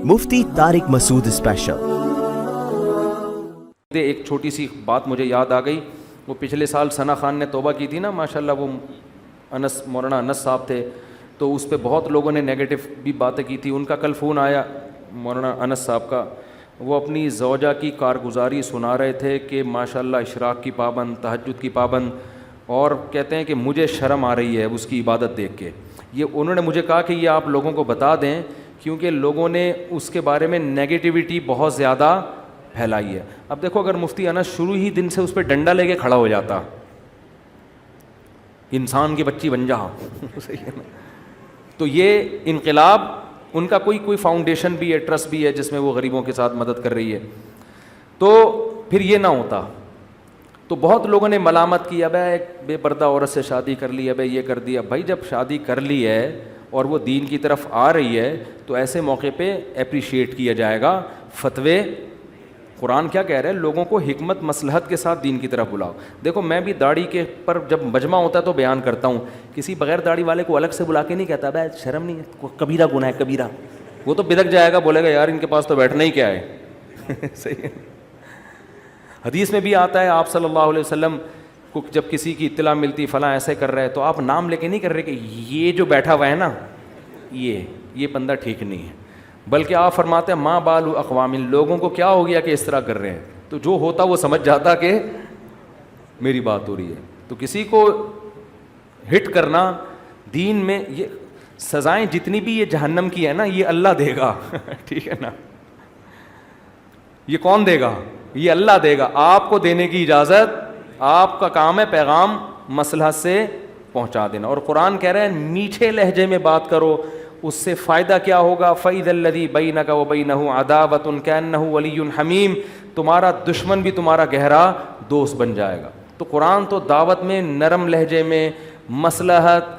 مفتی طارق مسعود special. ایک چھوٹی سی بات مجھے یاد آ گئی، وہ پچھلے سال ثنا خان نے توبہ کی تھی نا، ماشاءاللہ وہ مولانا انس صاحب تھے، تو اس پہ بہت لوگوں نے نیگیٹو بھی باتیں کی تھی۔ ان کا کل فون آیا مولانا انس صاحب کا، وہ اپنی زوجہ کی کارگزاری سنا رہے تھے کہ ماشاءاللہ اشراق کی پابند، تہجد کی پابند، اور کہتے ہیں کہ مجھے شرم آ رہی ہے اس کی عبادت دیکھ کے۔ یہ انہوں نے مجھے کہا کہ یہ آپ لوگوں کو بتا دیں، کیونکہ لوگوں نے اس کے بارے میں نیگیٹیوٹی بہت زیادہ پھیلائی ہے۔ اب دیکھو، اگر مفتی انس شروع ہی دن سے اس پہ ڈنڈا لے کے کھڑا ہو جاتا، انسان کی بچی بن جا صحیح ہے نا، تو یہ انقلاب، ان کا کوئی فاؤنڈیشن بھی ہے، ٹرسٹ بھی ہے جس میں وہ غریبوں کے ساتھ مدد کر رہی ہے، تو پھر یہ نہ ہوتا۔ تو بہت لوگوں نے ملامت کی، اب ایک بے پردہ عورت سے شادی کر لی، اب یہ کر دیا۔ بھائی جب شادی کر لی ہے اور وہ دین کی طرف آ رہی ہے تو ایسے موقع پہ اپریشیٹ کیا جائے گا۔ فتوے قرآن کیا کہہ رہے ہیں؟ لوگوں کو حکمت مصلحت کے ساتھ دین کی طرف بلاؤ۔ دیکھو، میں بھی داڑھی کے پر جب مجمع ہوتا ہے تو بیان کرتا ہوں، کسی بغیر داڑھی والے کو الگ سے بلا کے نہیں کہتا بھائی شرم نہیں ہے، کبیرہ گناہ ہے کبیرہ، وہ تو بدک جائے گا، بولے گا یار ان کے پاس تو بیٹھنا ہی کیا ہے صحیح ہے۔ حدیث میں بھی آتا ہے، آپ صلی اللہ علیہ وسلم کو جب کسی کی اطلاع ملتی فلاں ایسے کر رہے ہے، تو آپ نام لے کے نہیں کر رہے کہ یہ جو بیٹھا ہوا ہے نا، یہ بندہ ٹھیک نہیں ہے، بلکہ آپ فرماتے ہیں ماں بال اقوام، لوگوں کو کیا ہو گیا کہ اس طرح کر رہے ہیں، تو جو ہوتا وہ سمجھ جاتا کہ میری بات ہو رہی ہے۔ تو کسی کو ہٹ کرنا دین میں، یہ سزائیں جتنی بھی یہ جہنم کی ہے نا، یہ اللہ دے گا ٹھیک ہے نا، یہ کون دے گا؟ یہ اللہ دے گا، آپ کو دینے کی اجازت، آپ کا کام ہے پیغام مصلحت سے پہنچا دینا۔ اور قرآن کہہ رہے ہیں میٹھے لہجے میں بات کرو، اس سے فائدہ کیا ہوگا؟ فَإِذَا الَّذِي بَيْنَكَ وَبَيْنَهُ عَدَاوَةٌ كَأَنَّهُ وَلِيٌّ حَمِيمٌ، تمہارا دشمن بھی تمہارا گہرا دوست بن جائے گا۔ تو قرآن تو دعوت میں نرم لہجے میں، مصلحت